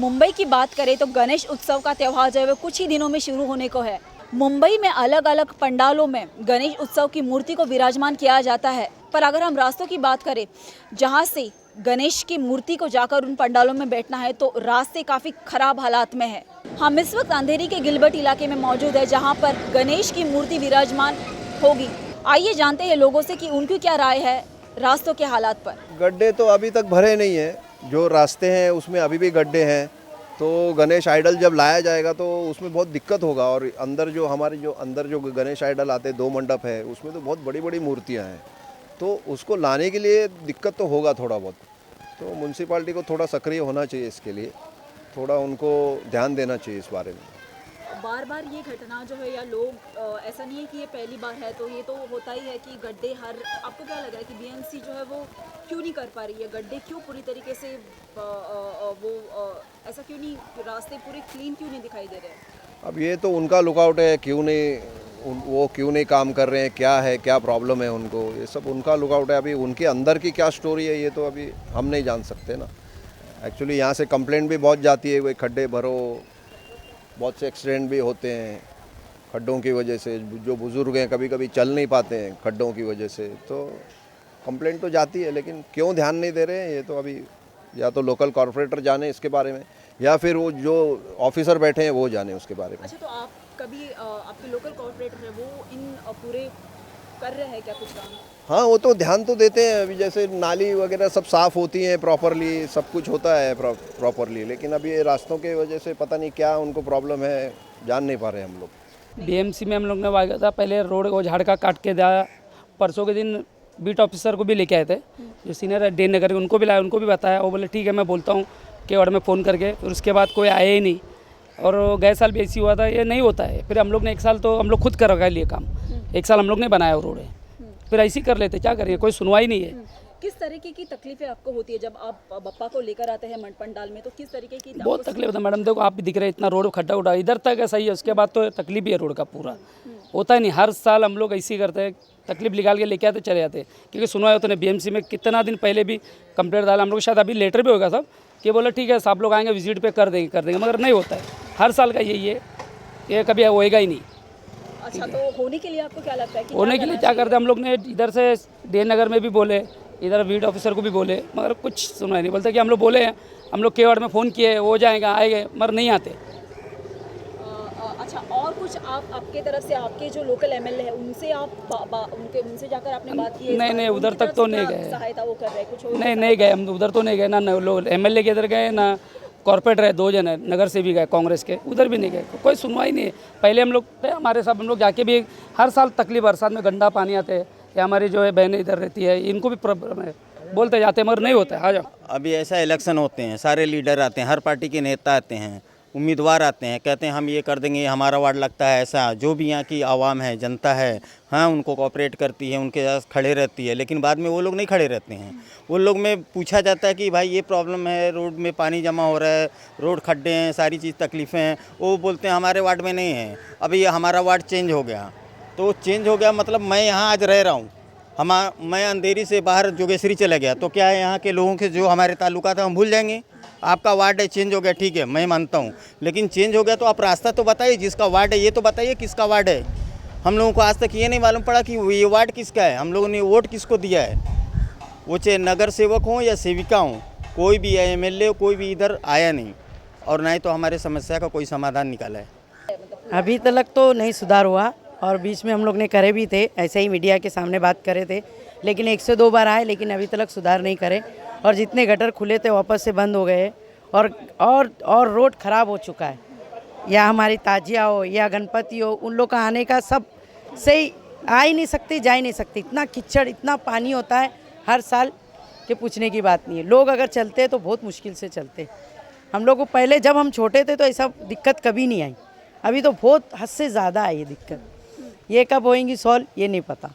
मुंबई की बात करें तो गणेश उत्सव का त्यौहार जो है वो कुछ ही दिनों में शुरू होने को है। मुंबई में अलग अलग पंडालों में गणेश उत्सव की मूर्ति को विराजमान किया जाता है। पर अगर हम रास्तों की बात करें जहां से गणेश की मूर्ति को जाकर उन पंडालों में बैठना है तो रास्ते काफ़ी खराब हालात में है। हम इस वक्त अंधेरी के गिलबर्ट इलाके में मौजूद है जहाँ पर गणेश की मूर्ति विराजमान होगी। आइए जानते हैं लोगों से कि उनकी क्या राय है रास्तों के हालात पर। गड्ढे तो अभी तक भरे नहीं हैं, जो रास्ते हैं उसमें अभी भी गड्ढे हैं। तो गणेश आइडल जब लाया जाएगा तो उसमें बहुत दिक्कत होगा। और अंदर जो हमारे अंदर जो गणेश आइडल आते हैं, 2 मंडप है, उसमें तो बहुत बड़ी बड़ी मूर्तियां हैं, तो उसको लाने के लिए दिक्कत तो होगा थोड़ा बहुत। तो म्यूनसिपाल्टी को थोड़ा सक्रिय होना चाहिए, इसके लिए थोड़ा उनको ध्यान देना चाहिए इस बारे में। बार बार ये घटना जो है या लोग ऐसा नहीं है कि ये पहली बार है, तो ये तो होता ही है कि गड्ढे हर आपको क्या लग रहा है कि बीएमसी जो है वो क्यों नहीं कर पा रही है? गड्ढे क्यों पूरी तरीके से ऐसा क्यों नहीं, रास्ते पूरे क्लीन क्यों नहीं दिखाई दे रहे हैं? अब ये तो उनका लुकआउट है, क्यों नहीं वो क्यों नहीं काम कर रहे हैं, क्या है, क्या प्रॉब्लम है उनको, ये सब उनका लुकआउट है। अभी उनके अंदर की क्या स्टोरी है ये तो अभी हम नहीं जान सकते ना। एक्चुअली यहाँ से कंप्लेंट भी बहुत जाती है, कोई खड्डे भरो, बहुत से एक्सीडेंट भी होते हैं खड्डों की वजह से। जो बुज़ुर्ग हैं कभी कभी चल नहीं पाते हैं खड्डों की वजह से, तो कंप्लेंट तो जाती है, लेकिन क्यों ध्यान नहीं दे रहे हैं ये तो अभी या तो लोकल कॉरपोरेटर जाने इसके बारे में, या फिर वो जो ऑफिसर बैठे हैं वो जाने उसके बारे में। अच्छा, तो आप कभी आपके लोकल कॉरपोरेटर है वो इन पूरे कर रहे हैं क्या कुछ काम? हाँ, वो तो ध्यान तो देते हैं। अभी जैसे नाली वगैरह सब साफ़ होती हैं प्रॉपरली, सब कुछ होता है प्रॉपरली, लेकिन अभी ये रास्तों के वजह से पता नहीं क्या उनको प्रॉब्लम है, जान नहीं पा रहे हम लोग। बीएमसी में हम लोग ने वाया था, पहले रोड को झाड़ का काट के दिया। परसों के दिन बीट ऑफिसर को भी लेके आए थे, जो सीनियर है डी नगर के, उनको भी लाया, उनको भी बताया। वो बोले ठीक है मैं बोलता हूँ के वार्ड में फ़ोन करके। फिर उसके बाद कोई आया ही नहीं। और गए साल भी ऐसी हुआ था, ये नहीं होता है। फिर हम लोग ने एक साल तो हम लोग खुद कर लिए काम, एक साल हम लोग ने बनाया वो रोड है, फिर ऐसे ही कर लेते, क्या करेंगे, कोई सुनवाई नहीं है। किस तरीके की तकलीफें आपको होती है जब आप बप्पा को लेकर आते हैं पंडाल में? तो किस तरीके की बहुत तकलीफ होता है मैडम। देखो आप भी दिख रहे हैं, इतना रोड खड्डा उड़ा इधर तक है, सही है, उसके बाद तो तकलीफ ही है रोड का पूरा। होता ही नहीं, हर साल हम लोग ऐसे ही करते हैं, तकलीफ निकाल के लेके आते चले जाते हैं। क्योंकि सुनवाई होता है बीएमसी में, कितना दिन पहले भी कंप्लेंट डाला हम लोग, शायद अभी लेटर भी होगा सब कि बोले ठीक है आप लोग आएंगे विजिट पे कर देंगे, मगर नहीं होता है। हर साल का यही है, ये कभी होएगा ही नहीं। अच्छा, तो होने के लिए आपको क्या लगता है कि होने के लिए क्या करते हैं? हम लोग ने इधर से डी नगर में भी बोले, इधर बीट ऑफिसर को भी बोले, मगर कुछ सुनाई नहीं। बोलते कि हम लोग बोले हैं, हम लोग के वार्ड में फ़ोन किए, हो जाएगा आएंगे, मगर नहीं आते। अच्छा, और कुछ आपके तरफ से आपके जो लोकल एमएलए है उनसे आप उनसे जाकर आपने बात की है? नहीं, उधर तक तो नहीं गए। सहायता वो कर रहे हैं कुछ? नहीं गए, हम उधर तो नहीं गए ना। लोग एमएलए के इधर गए ना, कॉर्पोरेटर है 2 जन है नगर से भी गए, कांग्रेस के, उधर भी नहीं गए, कोई सुनवाई नहीं है। पहले हम लोग हमारे साथ हम लोग जाके भी हर साल तकलीफ, बरसात में गंदा पानी आते हैं, या हमारी जो है बहनें इधर रहती है, इनको भी प्रॉब्लम है, बोलते जाते हैं मगर नहीं होता है। आ जाओ। अभी ऐसा इलेक्शन होते हैं, सारे लीडर आते हैं, हर पार्टी के नेता आते हैं, उम्मीदवार आते हैं, कहते हैं हम ये कर देंगे, हमारा वार्ड लगता है ऐसा। जो भी यहाँ की आवाम है, जनता है, हाँ उनको कोऑपरेट करती है, उनके साथ खड़े रहती है, लेकिन बाद में वो लोग नहीं खड़े रहते हैं। वो लोग में पूछा जाता है कि भाई ये प्रॉब्लम है, रोड में पानी जमा हो रहा है, रोड खड्डे हैं, सारी चीज़ तकलीफ़ें हैं, वो बोलते हैं हमारे वार्ड में नहीं है। अभी ये हमारा वार्ड चेंज हो गया, तो चेंज हो गया मतलब मैं यहाँ आज रह रहा हूँ, मैं अंधेरी से बाहर जोगेश्वरी चला गया, तो क्या है यहाँ के लोगों के जो हमारे ताल्लुकात है हम भूल जाएंगे? आपका वार्ड है, चेंज हो गया, ठीक है मैं मानता हूँ, लेकिन चेंज हो गया तो आप रास्ता तो बताइए, जिसका वार्ड है ये तो बताइए किसका वार्ड है। हम लोगों को आज तक ये नहीं मालूम पड़ा कि ये वार्ड किसका है, हम लोगों ने वोट किसको दिया है। वो चाहे नगर सेवक हों या सेविका हों, कोई भी एमएलए कोई भी इधर आया नहीं, और ना ही तो हमारे समस्या का कोई समाधान निकाला है। अभी तक तो नहीं सुधार हुआ, और बीच में हम लोग ने करे भी थे, ऐसे ही मीडिया के सामने बात करे थे, लेकिन 1 से 2 बार आए, लेकिन अभी तक सुधार नहीं करे। और जितने गटर खुले थे वापस से बंद हो गए, और रोड ख़राब हो चुका है। या हमारी ताजिया हो या गणपति हो, उन लोग का आने का सब सही, आ ही नहीं सकती, जा ही नहीं सकती। इतना कीचड़, इतना पानी होता है हर साल कि पूछने की बात नहीं है। लोग अगर चलते हैं तो बहुत मुश्किल से चलते। हम लोग को पहले जब हम छोटे थे तो ऐसा दिक्कत कभी नहीं आई, अभी तो बहुत हद से ज़्यादा आई है दिक्कत। ये कब होएंगी सॉल्व ये नहीं पता,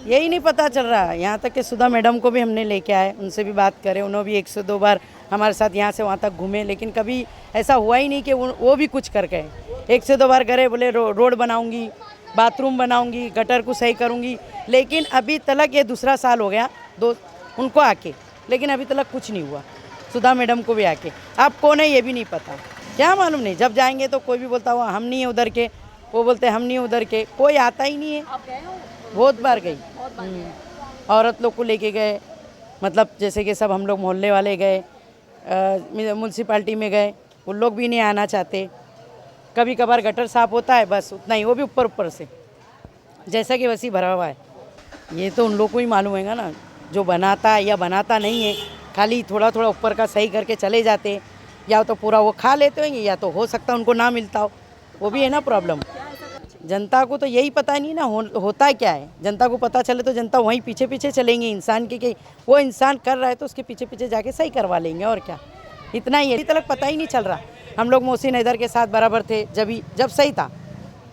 यही नहीं पता चल रहा है। यहाँ तक कि सुधा मैडम को भी हमने लेके आए, उनसे भी बात करें, उन्होंने भी 1 से 2 बार हमारे साथ यहाँ से वहाँ तक घूमे, लेकिन कभी ऐसा हुआ ही नहीं कि वो भी कुछ कर गए। 1 से 2 बार गए, बोले रोड बनाऊंगी, बाथरूम बनाऊंगी, गटर को सही करूंगी, लेकिन अभी तक ये दूसरा साल हो गया उनको आके, लेकिन अभी तक कुछ नहीं हुआ। सुधा मैडम को भी आके। अब कौन है ये भी नहीं पता, क्या मालूम नहीं। जब जाएंगे तो कोई भी बोलता हुआ हम नहीं है उधर के, वो बोलते हम नहीं उधर के, कोई आता ही नहीं है। आप गए हो? बहुत बार गई। औरत लोग को लेके गए, मतलब जैसे कि सब हम लोग मोहल्ले वाले गए, म्यूनसिपाल्टी में गए, वो लोग भी नहीं आना चाहते। कभी कभार गटर साफ होता है, बस उतना ही, वो भी ऊपर ऊपर से, जैसा कि वैसी भरा हुआ है। ये तो उन लोग को ही मालूम है ना, जो बनाता है या बनाता नहीं है, खाली थोड़ा थोड़ा ऊपर का सही करके चले जाते, या तो पूरा वो खा लेते होंगे, या तो हो सकता है उनको ना मिलता हो, वो भी है ना प्रॉब्लम। जनता को तो यही पता नहीं ना होता क्या है। जनता को पता चले तो जनता वहीं पीछे पीछे चलेंगे इंसान के, कि वो इंसान कर रहा है तो उसके पीछे पीछे जाके सही करवा लेंगे, और क्या, इतना ही है। अभी तक पता ही नहीं चल रहा। हम लोग मोहसिन हैदर के साथ बराबर थे, जब सही था,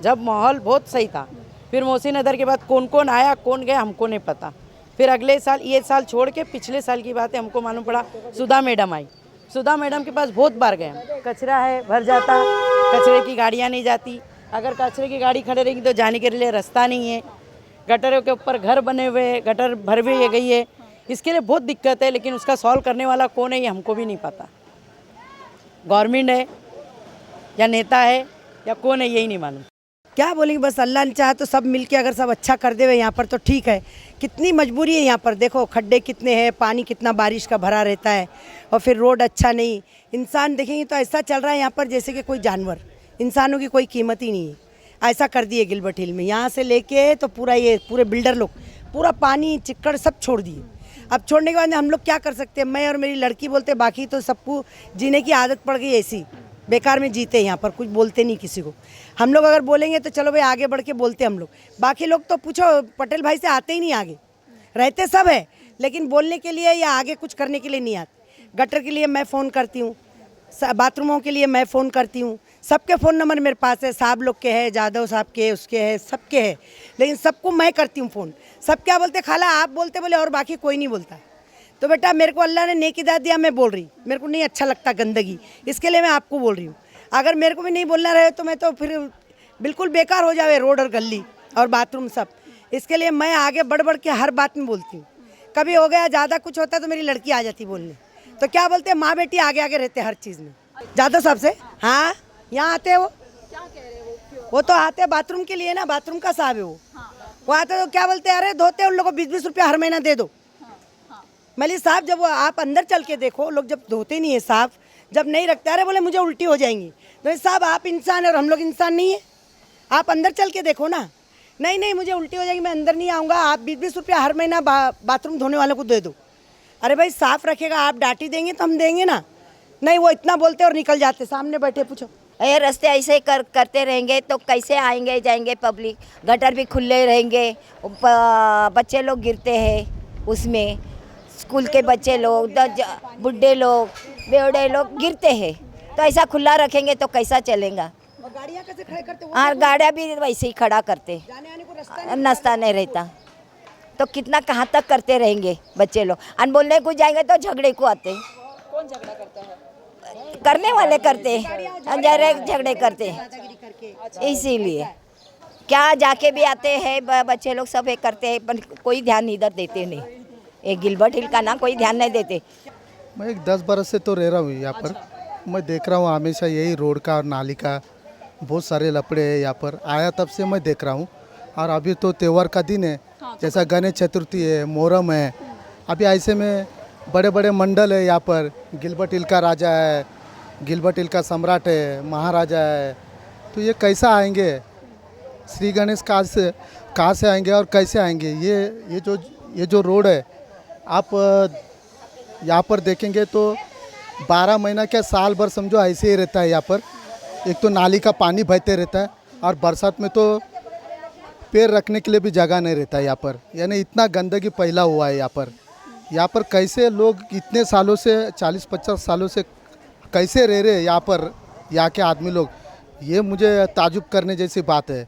जब माहौल बहुत सही था। फिर मोहसिन हैदर के बाद कौन कौन आया कौन गया हमको नहीं पता। फिर अगले साल, ये साल छोड़ के पिछले साल की बात है, हमको मालूम पड़ा सुधा मैडम आई। सुधा मैडम के पास बहुत बार गए। कचरा है भर जाता, कचरे की गाड़ियाँ नहीं जाती, अगर कचरे की गाड़ी खड़े रहेगी तो जाने के लिए रास्ता नहीं है, गटरों के ऊपर घर बने हुए, गटर भर भी गई है, इसके लिए बहुत दिक्कत है। लेकिन उसका सॉल्व करने वाला कौन है ये हमको भी नहीं पता। गवर्नमेंट है या नेता है या कौन है यही नहीं मालूम। क्या बोलेंगे, बस अल्लाह ने चाहा तो सब मिलके अगर सब अच्छा कर देवे यहाँ पर तो ठीक है। कितनी मजबूरी है यहाँ पर, देखो खड्डे कितने हैं, पानी कितना बारिश का भरा रहता है, और फिर रोड अच्छा नहीं। इंसान देखेंगे तो ऐसा चल रहा है यहाँ पर जैसे कि कोई जानवर, इंसानों की कोई कीमत ही नहीं है। ऐसा कर दिए गिलबर्ट हिल में, यहाँ से लेके तो पूरा ये पूरे बिल्डर लोग पूरा पानी चिक्कड़ सब छोड़ दिए। अब छोड़ने के बाद हम लोग क्या कर सकते हैं। मैं और मेरी लड़की बोलते, बाकी तो सबको जीने की आदत पड़ गई ऐसी, बेकार में जीते यहाँ पर, कुछ बोलते नहीं किसी को। हम लोग अगर बोलेंगे तो चलो भाई आगे बढ़ के बोलते हम लोग, बाकी लोग तो पूछो पटेल भाई से आते ही नहीं आगे, रहते सब है लेकिन बोलने के लिए या आगे कुछ करने के लिए नहीं आते। गटर के लिए मैं फ़ोन करती हूँ, बाथरूमों के लिए मैं फ़ोन करती हूँ, सबके फ़ोन नंबर मेरे पास है, साहब लोग के हैं, जादव साहब के, उसके हैं, सबके हैं, लेकिन सबको मैं करती हूँ फ़ोन। सब क्या बोलते, खाला आप बोलते बोले और बाकी कोई नहीं बोलता। तो बेटा मेरे को अल्लाह ने नेकी दाद दिया, मैं बोल रही, मेरे को नहीं अच्छा लगता गंदगी, इसके लिए मैं आपको बोल रही हूँ। अगर मेरे को भी नहीं बोलना रहे तो मैं तो फिर बिल्कुल बेकार हो जाए रोड और गली और बाथरूम सब। इसके लिए मैं आगे बढ़ बढ़ के हर बात में बोलती हूँ। कभी हो गया ज़्यादा कुछ होता है तो मेरी लड़की आ जाती बोलने, तो क्या बोलते हैं, माँ बेटी आगे आगे रहते हर चीज़ में। जादव साहब से, हाँ यहाँ आते हैं वो, क्या कह रहे हैं वो? वो तो आते हैं बाथरूम के लिए ना, बाथरूम का साहब है वो आते तो क्या बोलते हैं, अरे धोते उन लोगों को 20-20 रुपया हर महीना दे दो। मलिक साहब जब वो आप अंदर चल के देखो, लोग जब धोते नहीं है साफ, जब नहीं रखते, अरे बोले मुझे उल्टी हो जाएंगी। तो साहब आप इंसान है और हम लोग इंसान नहीं है, आप अंदर चल के देखो ना। नहीं नहीं मुझे उल्टी हो जाएगी, मैं अंदर नहीं आऊँगा, आप 20-20 रुपया हर महीना बाथरूम धोने वालों को दे दो। अरे भाई साफ रखेगा, आप डांटी देंगे तो हम देंगे ना। नहीं वो इतना बोलते और निकल जाते, सामने बैठे पूछो। ये रास्ते ऐसे करते रहेंगे तो कैसे आएंगे जाएंगे पब्लिक। गटर भी खुले रहेंगे, बच्चे लोग गिरते हैं उसमें, स्कूल के बच्चे लोग, बुढ़े लोग, बेवड़े लोग गिरते हैं। तो ऐसा खुला रखेंगे तो कैसा चलेगा। गाड़ियाँ कैसे खड़े करते, और गाड़ियाँ भी वैसे ही खड़ा करते, जाने आने को रास्ता नाश्ता नहीं रहता, तो कितना कहाँ तक करते रहेंगे बच्चे लोग। अन बोलने को जाएंगे तो झगड़े को आते, कौन झगड़ा करता है? करने वाले करते, झगड़े करते। इसीलिए क्या जाके भी आते हैं बच्चे लोग, सब करते हैं, पर कोई ध्यान इधर देते नहीं। एक गिलबर्ट हिल का ना कोई ध्यान नहीं देते। मैं एक 10 बरस से तो रह रहा हूँ यहाँ पर। मैं देख रहा हूँ हमेशा यही रोड का और नाली का बहुत सारे लपड़े हैं यहाँ पर। आया तब से मैं देख रहा हूँ। और अभी तो त्यौहार का दिन है, जैसा गणेश चतुर्थी है, मोहर्रम है। अभी ऐसे में बड़े बड़े मंडल है यहाँ पर। गिलबर्ट हिल का राजा है, गिलबर्ट हिल का सम्राट है, महाराजा है। तो ये कैसा आएंगे, श्री गणेश कहाँ से आएंगे और कैसे आएंगे। ये जो रोड है, आप यहाँ पर देखेंगे तो 12 महीना क्या साल भर समझो ऐसे ही रहता है यहाँ पर। एक तो नाली का पानी बहते रहता है और बरसात में तो पैर रखने के लिए भी जगह नहीं रहता है यहाँ पर। यानी इतना गंदगी फैला हुआ है यहाँ पर। यहाँ पर कैसे लोग इतने सालों से 40-50 सालों से कैसे रह रहे हैं यहाँ पर, यहाँ के आदमी लोग, ये मुझे ताजुब करने जैसी बात है।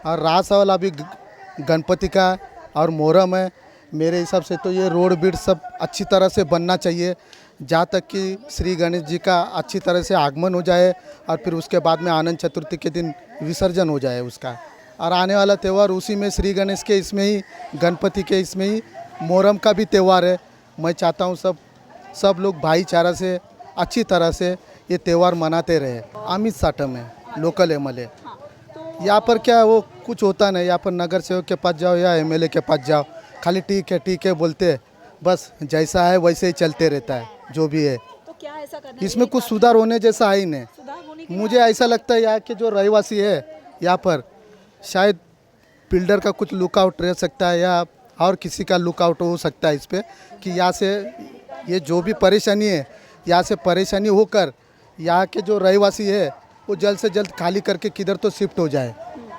और रहा सवाल अभी गणपति का और मोहर्रम है, मेरे हिसाब से तो ये रोड बीट सब अच्छी तरह से बनना चाहिए, जहाँ तक कि श्री गणेश जी का अच्छी तरह से आगमन हो जाए और फिर उसके बाद में आनंद चतुर्थी के दिन विसर्जन हो जाए उसका। और आने वाला त्यौहार उसी में श्री गणेश के इसमें ही, गणपति के इसमें ही, मोहर्रम का भी त्यौहार है। मैं चाहता हूँ सब सब लोग भाईचारा से अच्छी तरह से ये त्यौहार मनाते रहे। अमित साटम है, लोकल एमएलए। यहाँ पर क्या है, वो कुछ होता नहीं। यहाँ पर नगर सेवक के पास जाओ या एमएलए के पास जाओ, खाली ठीक है बोलते, बस जैसा है वैसे ही चलते रहता है जो भी है। तो क्या ऐसा करना इसमें कुछ सुधार होने जैसा है ही नहीं। सुधार होने की मुझे ऐसा लगता है यहाँ के जो रहवासी है यहाँ पर, शायद बिल्डर का कुछ लुकआउट रह सकता है या और किसी का लुकआउट हो सकता है इस पर, कि यहाँ से ये जो भी परेशानी है, यहाँ से परेशानी होकर यहाँ के जो रहवासी है वो जल्द से जल्द खाली करके किधर तो शिफ्ट हो जाए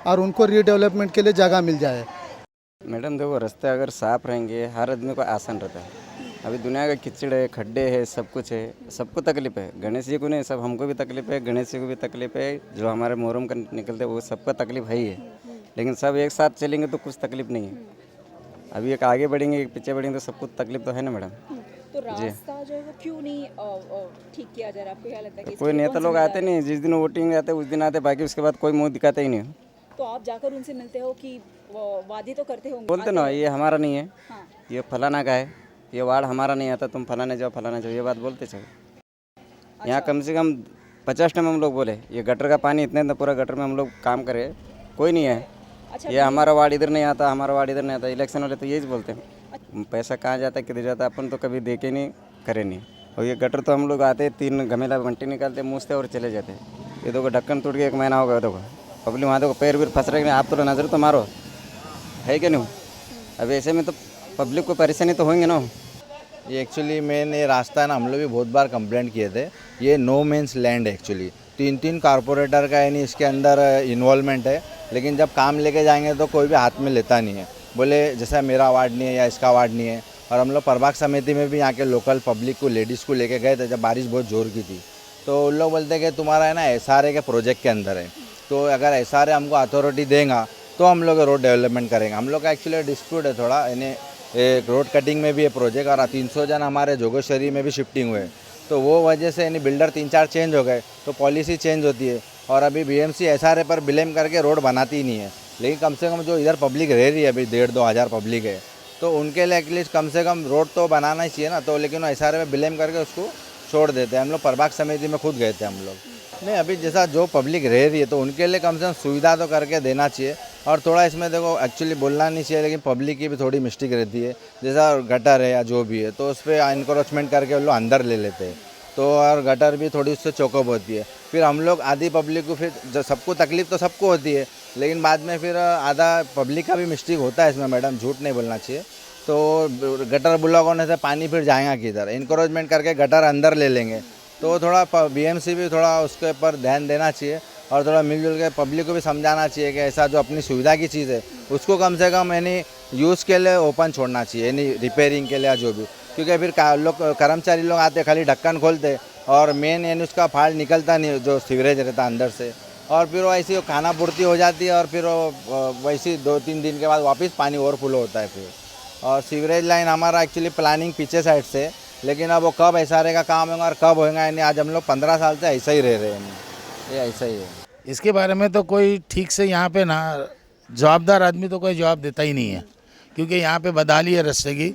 और उनको रीडेवलपमेंट के लिए जगह मिल जाए। मैडम देखो, रास्ते अगर साफ रहेंगे हर आदमी को आसान रहता है। अभी दुनिया का कीचड़ है, खड्डे है, सब कुछ है, सबको तकलीफ है। गणेश जी को नहीं, सब हमको भी तकलीफ है, गणेश जी को भी तकलीफ है, जो हमारे मुहर्रम का निकलते हैं वो सबका तकलीफ है ही है। लेकिन सब एक साथ चलेंगे तो कुछ तकलीफ नहीं है। अभी एक आगे बढ़ेंगे एक पीछे बढ़ेंगे तो सबको तकलीफ तो है ना मैडम। तो रास्ता जो है वो क्यों नहीं ठीक किया जा रहा है? आपको क्या लगता है कि कोई नेता लोग आते नहीं, जिस दिन वोटिंग आते उस दिन आते, बाकी उसके बाद कोई मुँह दिखाता ही नहीं। तो आप जाकर उनसे मिलते हो कि वादे तो करते होंगे? बोलते ना ये हमारा नहीं है, हाँ। ये फलाना का है, ये वार्ड हमारा नहीं आता, तुम फलाने जाओ, ये बात बोलते चलो। यहाँ कम से कम 50 टाइम हम लोग बोले ये गटर का पानी इतने पूरा गटर में हम लोग काम करे, कोई नहीं है। अच्छा, ये हमारा वार्ड इधर नहीं आता, हमारा वार्ड इधर नहीं आता। इलेक्शन वाले तो यही बोलते हैं, पैसा कहाँ जाता है किधर जाता है, अपन तो कभी देखे नहीं करे नहीं। और ये गटर तो हम लोग आते 3 घमेला बंटी निकालते, मूछते और चले जाते। ये देखो ढक्कन टूट के 1 महीना हो गया, देखो पब्लिक वहाँ देखो पैर भी फंस रहे हैं। आप तो नज़र तो मारो, है कि नहीं? अब ऐसे में तो पब्लिक को परेशानी तो होंगे ना। ये एक्चुअली मैंने रास्ता है ना, हम लोग भी बहुत बार कंप्लेंट किए थे। ये नो मेंस लैंड है एक्चुअली, 3 कारपोरेटर का यानी इसके अंदर इन्वॉल्वमेंट है, लेकिन जब काम लेके जाएंगे तो कोई भी हाथ में लेता नहीं है। बोले जैसा मेरा वार्ड नहीं है या इसका वार्ड नहीं है। और हम लोग प्रभाग समिति में भी यहाँ के लोकल पब्लिक को, लेडीज़ को लेके गए थे जब बारिश बहुत जोर की थी। तो उन लोग बोलते हैं कि तुम्हारा है ना SRA के प्रोजेक्ट के अंदर है, तो अगर SRA हमको अथॉरिटी देगा तो हम लोग रोड डेवलपमेंट करेंगे। हम लोग का एक्चुअली डिस्प्यूट है थोड़ा, यानी एक रोड कटिंग में भी ये प्रोजेक्ट, और 300 जन हमारे जोगेश्वरी में भी शिफ्टिंग हुए, तो वो वजह से यानी बिल्डर 3-4 चेंज हो गए, तो पॉलिसी चेंज होती है। और अभी BMC SRA पर ब्लेम करके रोड बनाती ही नहीं है। लेकिन कम से कम जो इधर पब्लिक रह रही है, अभी 1,500-2 हज़ार पब्लिक है, तो उनके लिए एटलीस्ट कम से कम रोड तो बनाना ही चाहिए ना। तो लेकिन वो SRA में ब्लेम करके उसको छोड़ देते हैं। हम लोग प्रभाग समिति में खुद गए थे हम लोग। नहीं, अभी जैसा जो पब्लिक रह रही है तो उनके लिए कम से कम सुविधा तो करके देना चाहिए। और थोड़ा इसमें देखो एक्चुअली बोलना नहीं चाहिए, लेकिन पब्लिक की भी थोड़ी मिस्टेक रहती है। जैसा गटर है या जो भी है, तो उस पर इनक्रोचमेंट करके वो लोग अंदर ले लेते हैं, तो और गटर भी थोड़ी उससे चौकअप होती है। फिर हम लोग आधी पब्लिक को, फिर जब सबको तकलीफ तो सबको होती है, लेकिन बाद में फिर आधा पब्लिक का भी मिस्टेक होता है इसमें मैडम, झूठ नहीं बोलना चाहिए। तो गटर ब्लॉक होने से पानी फिर जाएगा किधर, इनक्रोचमेंट करके गटर अंदर ले लेंगे। तो थोड़ा BMC भी थोड़ा उसके ऊपर ध्यान देना चाहिए और थोड़ा मिलजुल के पब्लिक को भी समझाना चाहिए कि ऐसा जो अपनी सुविधा की चीज़ है उसको कम से कम यानी यूज़ के लिए ओपन छोड़ना चाहिए, यानी रिपेयरिंग के लिए जो भी। क्योंकि फिर लोग कर्मचारी लोग आते खाली ढक्कन खोलते और मेन यानी उसका फाल्ट निकलता नहीं जो सीवरेज रहता अंदर से, और फिर वो ऐसी खाना पूर्ति हो जाती है और फिर वो वैसे 2-3 दिन के बाद वापस पानी ओवरफ्लो होता है फिर। और सीवरेज लाइन हमारा एक्चुअली प्लानिंग पीछे साइड से, लेकिन अब वो कब SRA का काम होगा और कब होगा, यानी आज हम लोग 15 साल से ऐसा ही रह रहे हैं, ये ऐसा ही है। इसके बारे में तो कोई ठीक से यहाँ पे ना जवाबदार आदमी तो कोई जवाब देता ही नहीं है, क्योंकि यहाँ पे बदहाली है रास्ते की।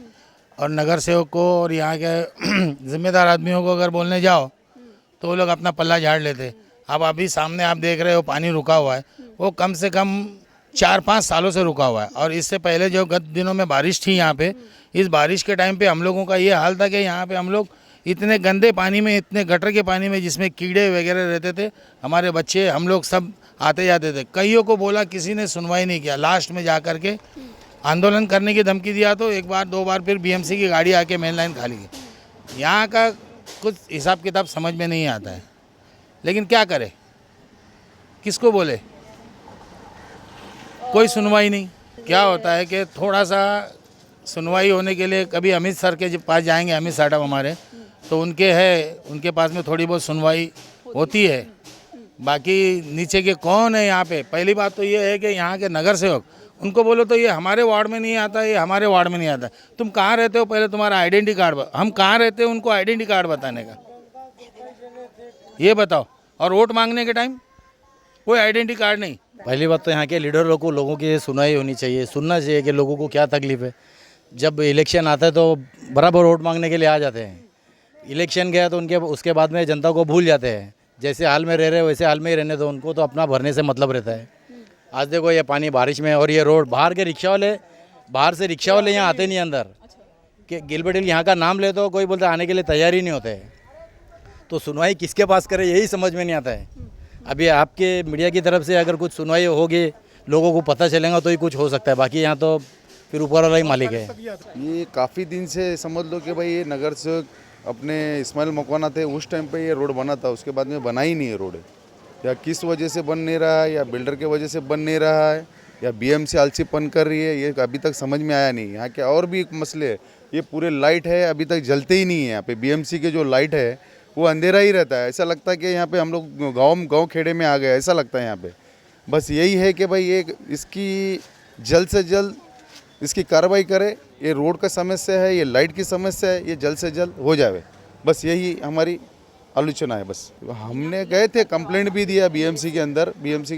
और नगर सेवक को और यहाँ के जिम्मेदार आदमियों को अगर बोलने जाओ तो वो लोग अपना पल्ला झाड़ लेते। अब अभी सामने आप देख रहे हो पानी रुका हुआ है, वो कम से कम 4-5 सालों से रुका हुआ है। और इससे पहले जो गत दिनों में बारिश थी यहाँ पे, इस बारिश के टाइम पे हम लोगों का ये हाल था कि यहाँ पे हम लोग इतने गंदे पानी में, इतने गटर के पानी में जिसमें कीड़े वगैरह रहते थे, हमारे बच्चे हम लोग सब आते जाते थे। कईयों को बोला, किसी ने सुनवाई नहीं किया। लास्ट में जा कर के आंदोलन करने की धमकी दिया, तो 1-2 बार फिर BMC की गाड़ी आके मेन लाइन खाली की। यहाँ का कुछ हिसाब किताब समझ में नहीं आता है, लेकिन क्या करे, किसको बोले, कोई सुनवाई नहीं। क्या होता है कि थोड़ा सा सुनवाई होने के लिए कभी अमित सर के पास जाएंगे, अमित साहब हमारे, तो उनके पास में थोड़ी बहुत सुनवाई होती है। बाकी नीचे के कौन है यहाँ पे, पहली बात तो ये है कि यहाँ के नगर सेवक, उनको बोलो तो ये हमारे वार्ड में नहीं आता, ये हमारे वार्ड में नहीं आता। तुम कहाँ रहते हो, पहले तुम्हारा आइडेंटिटी कार्ड, हम कहाँ रहते हैं उनको आइडेंटिटी कार्ड बताने का, ये बताओ। और वोट मांगने के टाइम कोई आइडेंटिटी कार्ड नहीं। पहली बात तो यहाँ के लीडरों को, लोगों की सुनाई होनी चाहिए, सुनना चाहिए कि लोगों को क्या तकलीफ है। जब इलेक्शन आता है तो बराबर वोट मांगने के लिए आ जाते हैं, इलेक्शन गया तो उनके उसके बाद में जनता को भूल जाते हैं। जैसे हाल में रह रहे वैसे हाल में ही रहने दो, उनको तो अपना भरने से मतलब रहता है। आज देखो ये पानी बारिश में, और ये रोड बाहर के रिक्शा वाले, बाहर से रिक्शा वाले यहाँ आते नहीं अंदर, कि गिलबर्ट हिल यहाँ का नाम ले तो कोई बोलता आने के लिए तैयार ही नहीं होते। तो सुनवाई किसके पास करे यही समझ में नहीं आता है। अभी आपके मीडिया की तरफ से अगर कुछ सुनवाई होगी, लोगों को पता चलेगा तो ही कुछ हो सकता है, बाकी यहाँ तो फिर ऊपर वाला ही मालिक है। ये काफ़ी दिन से समझ लो कि भाई ये नगर सेवक अपने इस्माइल मकवाना थे, उस टाइम पे ये रोड बना था, उसके बाद में बना ही नहीं है रोड। या किस वजह से बन नहीं रहा है, या बिल्डर के वजह से बन नहीं रहा है, या बीएमसी आलसीपन कर रही है, ये अभी तक समझ में आया नहीं। यहाँ के और भी एक मसले है, ये पूरे लाइट है अभी तक जलते ही नहीं है। यहाँ पे बीएमसी के जो लाइट है वो अंधेरा ही रहता है, ऐसा लगता है कि यहाँ पे हम लोग गाँव खेड़े में आ गए, ऐसा लगता है यहाँ पे। बस यही है कि भाई ये इसकी जल्द से जल्द इसकी कार्रवाई करे। ये रोड का समस्या है, ये लाइट की समस्या है, ये जल्द से जल्द हो जाए, बस यही हमारी आलोचना है। बस हमने गए थे, कंप्लेंट भी दिया बीएमसी के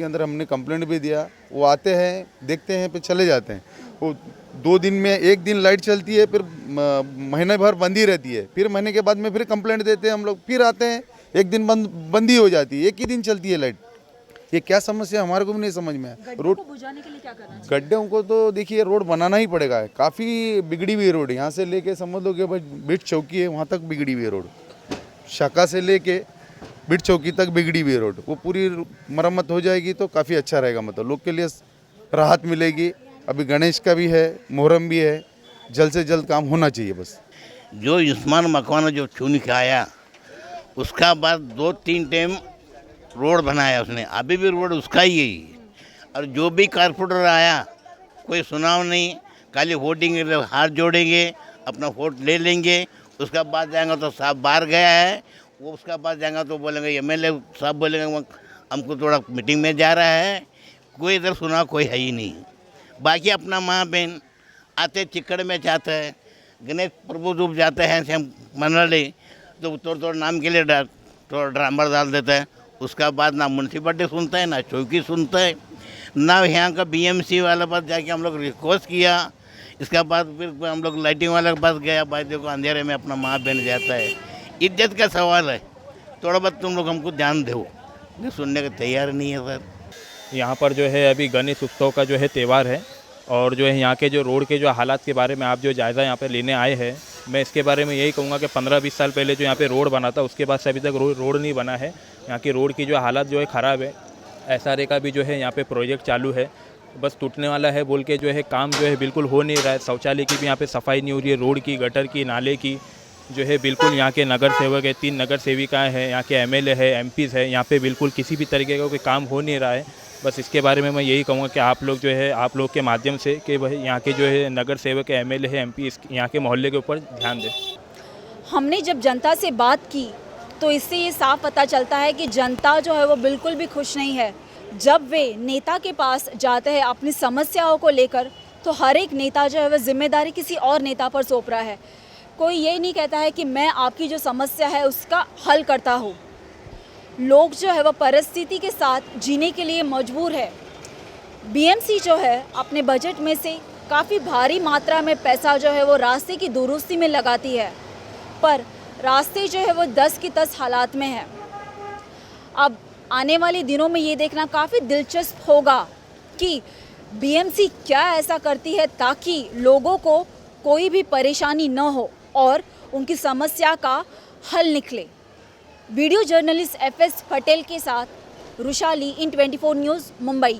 अंदर हमने कंप्लेंट भी दिया। वो आते हैं, देखते हैं, फिर चले जाते हैं। वो 2 दिन में 1 दिन लाइट चलती है, फिर महीने भर बंद ही रहती है, फिर महीने के बाद में फिर कंप्लेंट देते हैं हम लोग, फिर आते हैं, 1 दिन बंद ही हो जाती है, 1 ही दिन चलती है लाइट। ये क्या समस्या हमारे को भी नहीं समझ में आया। रोड बुझाने के लिए क्या करना चाहिए? गड्ढों को तो देखिए रोड बनाना ही पड़ेगा। काफ़ी बिगड़ी हुई रोड, यहाँ से लेके समझ लो कि भाई बिट चौकी है वहाँ तक बिगड़ी हुई रोड, शाखा से लेके बिट चौकी तक बिगड़ी हुई रोड, वो पूरी मरम्मत हो जाएगी तो काफ़ी अच्छा रहेगा। मतलब लोग के लिए राहत मिलेगी। अभी गणेश का भी है, मुहर्रम भी है, जल्द से जल्द काम होना चाहिए बस। जो इस्माइल मकवाना जो चुन के आया, उसका बाद 2-3 टाइम रोड बनाया उसने, अभी भी रोड उसका ही है। और जो भी कारपोरेटर आया कोई सुनाव नहीं, खाली वोटिंग हाथ जोड़ेंगे, अपना वोट ले लेंगे, उसका बाद जाएंगे तो साहब बाहर गया है, वो उसका बाद जाएंगे तो बोलेंगे एमएलए साहब बोलेंगे हमको थोड़ा मीटिंग में जा रहा है। कोई इधर सुना कोई है ही नहीं। बाकी अपना माँ बहन आते चिक्कड़ में जाते हैं, गणेश प्रभु रूप जाते हैं से मनले तो थोड़ा नाम के लिए थोड़ा ड्रामा डाल देता है। उसका बाद ना म्यूनसिपलिटी सुनता है, ना चौकी सुनता है, ना यहाँ का बीएमसी वाला पास जाके हम लोग रिक्वेस्ट किया। इसका बाद फिर हम लोग लाइटिंग वाले के पास गया, भाई देखो अंधेरे में अपना माँ बहन जाता है, इज्जत का सवाल है, थोड़ा बहुत तुम लोग हमको ध्यान दो। नहीं सुनने का तैयार नहीं है सर। यहाँ पर जो है अभी गणेश उत्सव का जो है त्यौहार है, और जो है यहाँ के जो रोड के जो हालात के बारे में आप जो जायज़ा यहाँ पे लेने आए हैं, मैं इसके बारे में यही कहूँगा कि 15-20 साल पहले जो यहाँ पे रोड बना था, उसके बाद से अभी तक रोड नहीं बना है। यहाँ की रोड की जो हालत जो है ख़राब है। SRA का भी जो है यहाँ पे प्रोजेक्ट चालू है, बस टूटने वाला है बोल के जो है काम जो है बिल्कुल हो नहीं रहा है। शौचालय की भी यहाँ पे सफाई नहीं हो रही है, रोड की, गटर की, नाले की जो है बिल्कुल। यहाँ के नगर सेवक है, 3 नगर सेविकाएँ हैं, यहाँ के MLA है, MPs है, यहाँ पे बिल्कुल किसी भी तरीके का कोई काम हो नहीं रहा है। बस इसके बारे में मैं यही कहूँगा कि आप लोग जो है आप लोग के माध्यम से कि वही यहाँ के जो है नगर सेवक है, MLA है, MP यहाँ के मोहल्ले के ऊपर ध्यान दें। हमने जब जनता से बात की तो इससे ये साफ पता चलता है कि जनता जो है वो बिल्कुल भी खुश नहीं है। जब वे नेता के पास जाते हैं अपनी समस्याओं को लेकर, तो हर एक नेता जो है वह जिम्मेदारी किसी और नेता पर सौंप रहा है। कोई ये नहीं कहता है कि मैं आपकी जो समस्या है उसका हल करता हूँ। लोग जो है वह परिस्थिति के साथ जीने के लिए मजबूर है। बीएमसी जो है अपने बजट में से काफ़ी भारी मात्रा में पैसा जो है वो रास्ते की दुरुस्ती में लगाती है, पर रास्ते जो है वो 10 की 10 हालात में है। अब आने वाले दिनों में ये देखना काफ़ी दिलचस्प होगा कि बीएमसी क्या ऐसा करती है ताकि लोगों को कोई भी परेशानी न हो और उनकी समस्या का हल निकले। वीडियो जर्नलिस्ट FS पटेल के साथ रुशाली, इन 24 न्यूज़, मुंबई।